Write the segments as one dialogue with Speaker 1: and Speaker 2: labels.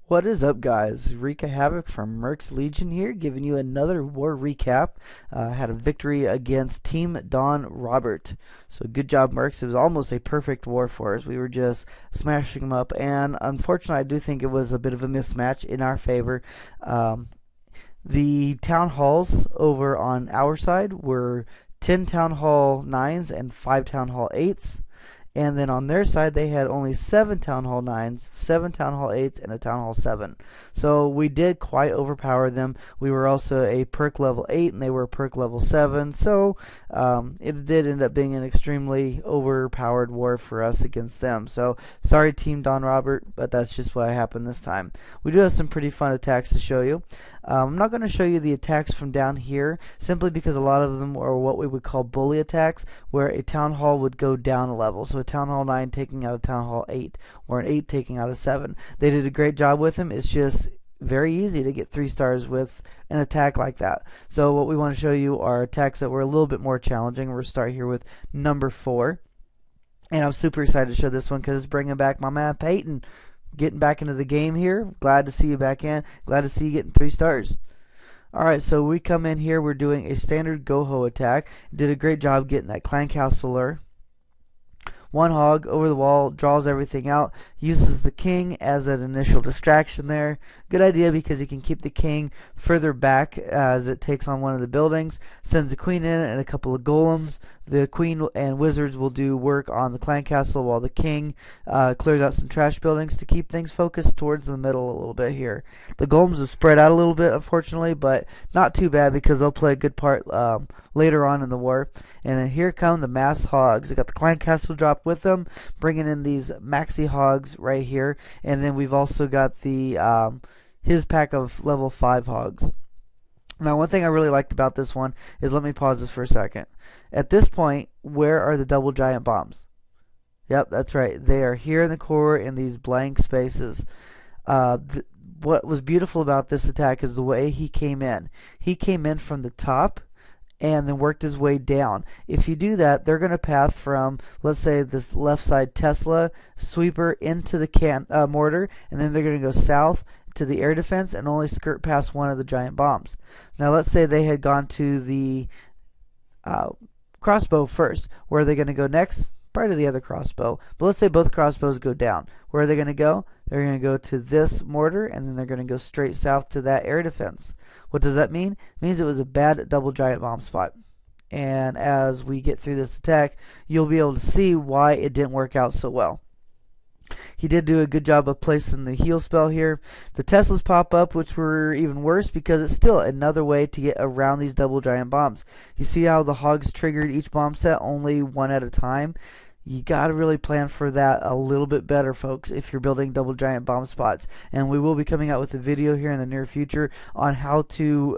Speaker 1: What is up, guys? Rika Havoc from Mercs Legion here, giving you another war recap. Had a victory against Team Don Robert. So good job, Mercs. It was almost a perfect war for us. We were just smashing them up, and unfortunately, I do think it was a bit of a mismatch in our favor. The town halls over on our side were 10 town hall 9s and 5 town hall 8s. And then on their side, they had only 7 Town Hall 9s, 7 Town Hall 8s, and a Town Hall 7. So we did quite overpower them. We were also a perk level 8, and they were a perk level 7. So it did end up being an extremely overpowered war for us against them. So sorry, Team Don Robert, but that's just what happened this time. We do have some pretty fun attacks to show you. I'm not going to show you the attacks from down here, simply because a lot of them are what we would call bully attacks, where a Town Hall would go down a level. So a Town Hall 9 taking out a Town Hall 8, or an 8 taking out a 7. They did a great job with him. It's just very easy to get 3 stars with an attack like that. So what we want to show you are attacks that were a little bit more challenging. We'll start here with number 4. And I'm super excited to show this one because it's bringing back my man Peyton. Getting back into the game here. Glad to see you back in. Glad to see you getting 3 stars. Alright, so we come in here. We're doing a standard Goho attack. Did a great job getting that clan castle lure. One hog over the wall, draws everything out, uses the king as an initial distraction there. Good idea because he can keep the king further back as it takes on one of the buildings. Sends the queen in and a couple of golems. The queen and wizards will do work on the clan castle while the king clears out some trash buildings to keep things focused towards the middle a little bit here. The golems have spread out a little bit, unfortunately, but not too bad because they'll play a good part later on in the war. And then here come the mass hogs. They got the clan castle drop with them, bringing in these maxi hogs right here. And then we've also got the his pack of level 5 hogs. Now, one thing I really liked about this one is, let me pause this for a second. At this point, where are the double giant bombs? Yep, that's right. They are here in the core in these blank spaces. What was beautiful about this attack is the way he came in. He came in from the top and then worked his way down. If you do that, they're going to path from, let's say, this left side Tesla sweeper into the mortar, and then they're going to go south to the air defense and only skirt past one of the giant bombs. Now let's say they had gone to the crossbow first. Where are they going to go next? Probably to the other crossbow. But let's say both crossbows go down. Where are they going to go? They're going to go to this mortar, and then they're going to go straight south to that air defense. What does that mean? It means it was a bad double giant bomb spot. And as we get through this attack, you'll be able to see why it didn't work out so well. He did do a good job of placing the heal spell here. The Teslas pop up, which were even worse because it's still another way to get around these double giant bombs. You see how the hogs triggered each bomb set only one at a time? You got to really plan for that a little bit better, folks, if you're building double giant bomb spots. And we will be coming out with a video here in the near future on how to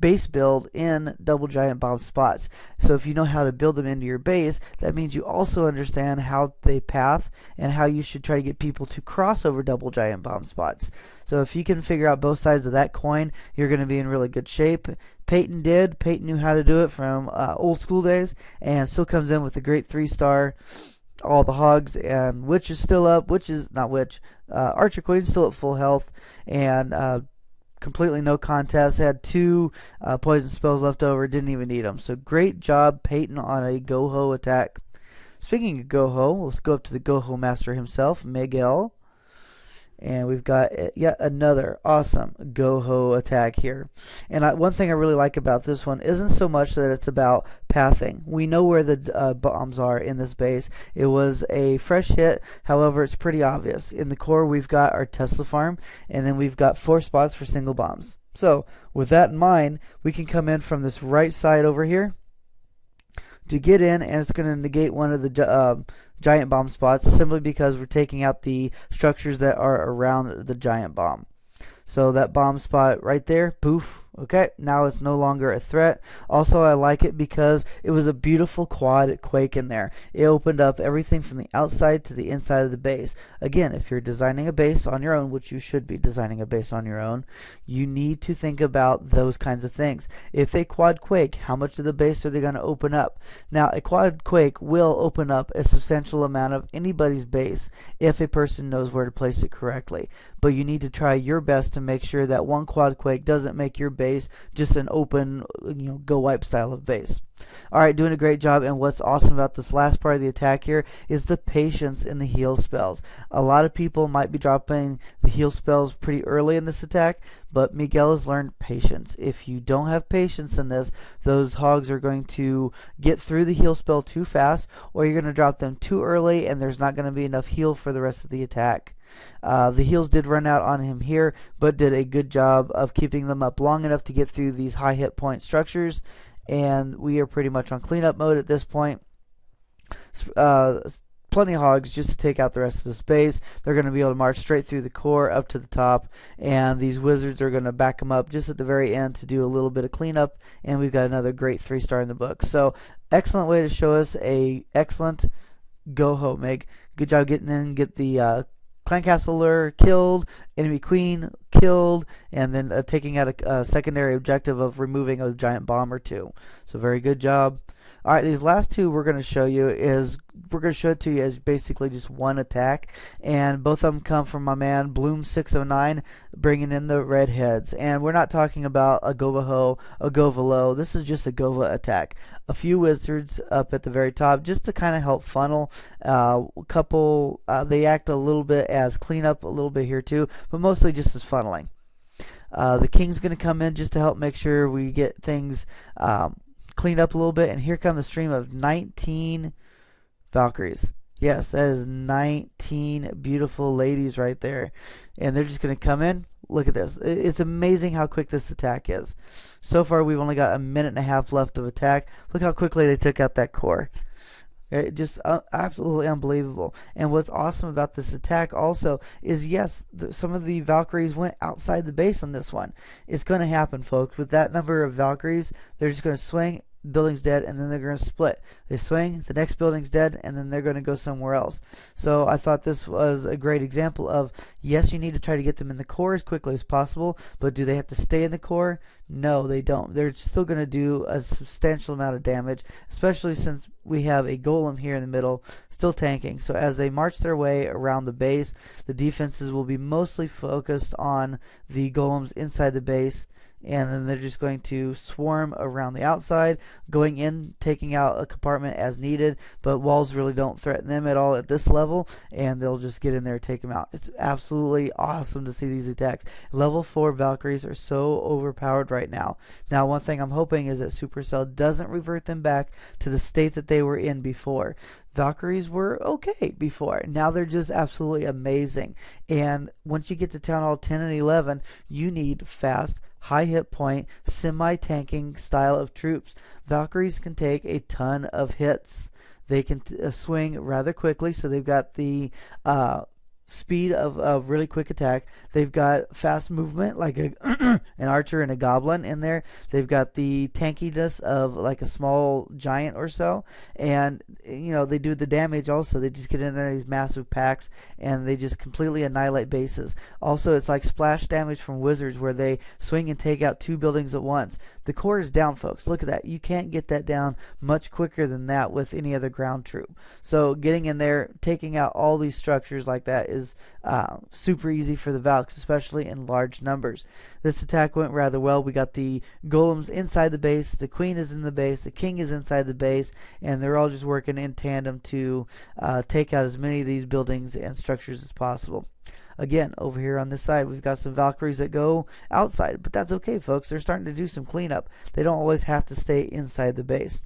Speaker 1: base build in double giant bomb spots. So if you know how to build them into your base, that means you also understand how they path and how you should try to get people to cross over double giant bomb spots. So if you can figure out both sides of that coin, you're going to be in really good shape. Peyton did. Peyton knew how to do it from old school days and still comes in with a great 3-star. All the hogs, and Witch is still up. Archer Queen's still at full health, and completely no contest. Had 2 poison spells left over. Didn't even need them. So great job, Peyton, on a Goho attack. Speaking of Goho, let's go up to the Goho master himself, Miguel. And we've got yet another awesome Goho attack here. And one thing I really like about this one isn't so much that it's about pathing. We know where the bombs are in this base. It was a fresh hit. However, it's pretty obvious. In the core, we've got our Tesla farm, and then we've got 4 spots for single bombs. So with that in mind, we can come in from this right side over here to get in, and it's going to negate one of the giant bomb spots simply because we're taking out the structures that are around the giant bomb. So that bomb spot right there, poof, Okay, now it's no longer a threat. Also, I like it because it was a beautiful quad quake in there. It opened up everything from the outside to the inside of the base. Again, if you're designing a base on your own, which you should be designing a base on your own, you need to think about those kinds of things. If they quad quake, how much of the base are they going to open up? Now, a quad quake will open up a substantial amount of anybody's base if a person knows where to place it correctly. But you need to try your best to make sure that one quad quake doesn't make your base just an open, go wipe style of base. Alright, doing a great job, and what's awesome about this last part of the attack here is the patience in the heal spells. A lot of people might be dropping the heal spells pretty early in this attack, but Miguel has learned patience. If you don't have patience in this, those hogs are going to get through the heal spell too fast, or you're going to drop them too early and there's not going to be enough heal for the rest of the attack. The heals did run out on him here, but did a good job of keeping them up long enough to get through these high hit point structures, and we are pretty much on cleanup mode at this point. Plenty of hogs just to take out the rest of the space. They're going to be able to march straight through the core up to the top, and these wizards are going to back them up just at the very end to do a little bit of cleanup, and we've got another great 3-star in the book. So excellent way to show us a excellent Goho, Mig. Good job getting in, get the Clan Castler killed, enemy queen killed, and then taking out a secondary objective of removing a giant bomb or two. So very good job. Alright, these last two we're going to show you it to you as basically just one attack, and both of them come from my man Bloom609 bringing in the redheads. And we're not talking about a Goho, a Govalo. This is just a Gova attack. A few wizards up at the very top just to kind of help funnel. They act a little bit as cleanup a little bit here too, but mostly just as funneling. The king's going to come in just to help make sure we get things cleaned up a little bit, and here come the stream of 19 Valkyries. Yes, that is 19 beautiful ladies right there, and they're just going to come in. Look at this. It's amazing how quick this attack is. So far we've only got a minute and a half left of attack. Look how quickly they took out that core. Just absolutely unbelievable. And what's awesome about this attack also is, yes, some of the Valkyries went outside the base on this one. It's going to happen, folks. With that number of Valkyries, they're just going to swing, building's dead, and then they're going to split. They swing, the next building's dead, and then they're going to go somewhere else. So I thought this was a great example of, yes, you need to try to get them in the core as quickly as possible, but do they have to stay in the core? No, they don't. They're still going to do a substantial amount of damage, especially since we have a golem here in the middle still tanking. So as they march their way around the base, the defenses will be mostly focused on the golems inside the base, and then they're just going to swarm around the outside, going in, taking out a compartment as needed, but walls really don't threaten them at all at this level, and they'll just get in there and take them out. It's absolutely awesome to see these attacks. Level 4 Valkyries are so overpowered right now. Now, one thing I'm hoping is that Supercell doesn't revert them back to the state that they were in before. Valkyries were okay before. Now they're just absolutely amazing. And once you get to Town Hall 10 and 11, you need fast, high hit point, semi-tanking style of troops. Valkyries can take a ton of hits. They can swing rather quickly, so they've got the speed of really quick attack. They've got fast movement like an archer and a goblin in there. They've got the tankiness of like a small giant or so, and they do the damage also. They just get in there, these massive packs, and they just completely annihilate bases. Also, it's like splash damage from wizards where they swing and take out 2 buildings at once. The core is down, folks. Look at that. You can't get that down much quicker than that with any other ground troop. So getting in there, taking out all these structures like that is super easy for the Valks, especially in large numbers. This attack went rather well. We got the golems inside the base, the queen is in the base, the king is inside the base, and they're all just working in tandem to take out as many of these buildings and structures as possible. Again, over here on this side, we've got some Valkyries that go outside, but that's okay, folks. They're starting to do some cleanup. They don't always have to stay inside the base.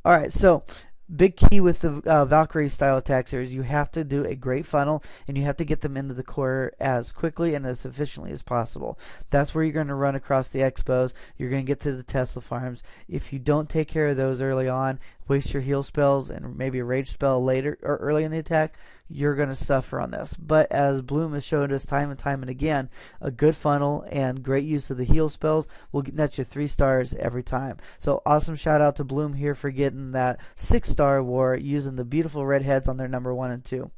Speaker 1: All right, so big key with the Valkyrie style attacks here is you have to do a great funnel, and you have to get them into the core as quickly and as efficiently as possible. That's where you're going to run across the expos. You're going to get to the Tesla farms. If you don't take care of those early on, waste your heal spells and maybe a rage spell later or early in the attack, you're going to suffer on this. But as Bloom has showed us time and again, a good funnel and great use of the heal spells will net you 3 stars every time. So awesome shout out to Bloom here for getting that 6-star war using the beautiful red heads on their number 1 and 2.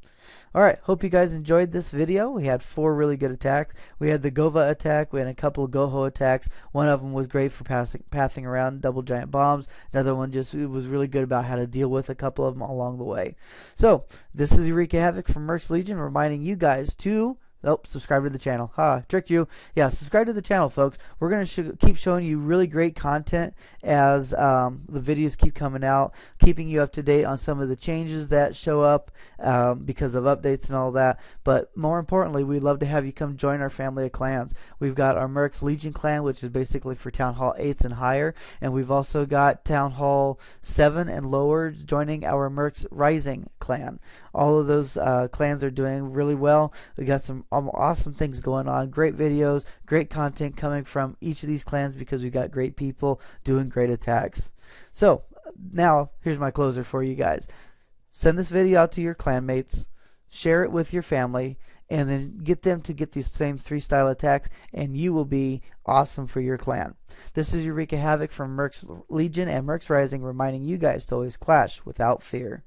Speaker 1: Alright, hope you guys enjoyed this video. We had 4 really good attacks. We had the Gova attack, we had a couple of Goho attacks. One of them was great for pathing around double giant bombs. Another one just was really good about how to deal with a couple of them along the way. So, this is Eureka Havoc from Mercs Legion reminding you guys to subscribe to the channel. Tricked you. Yeah, subscribe to the channel, folks. We're going to keep showing you really great content as the videos keep coming out, keeping you up to date on some of the changes that show up because of updates and all that. But more importantly, we'd love to have you come join our family of clans. We've got our Mercs Legion clan, which is basically for Town Hall 8s and higher, and we've also got Town Hall 7 and lower joining our Mercs Rising clan. All of those clans are doing really well. We got some awesome things going on, great videos, great content coming from each of these clans because we got great people doing great attacks. So now here's my closer for you guys. Send this video out to your clanmates, share it with your family, and then get them to get these same 3-style attacks, and you will be awesome for your clan. This is Eureka Havoc from Mercs Legion and Mercs Rising reminding you guys to always clash without fear.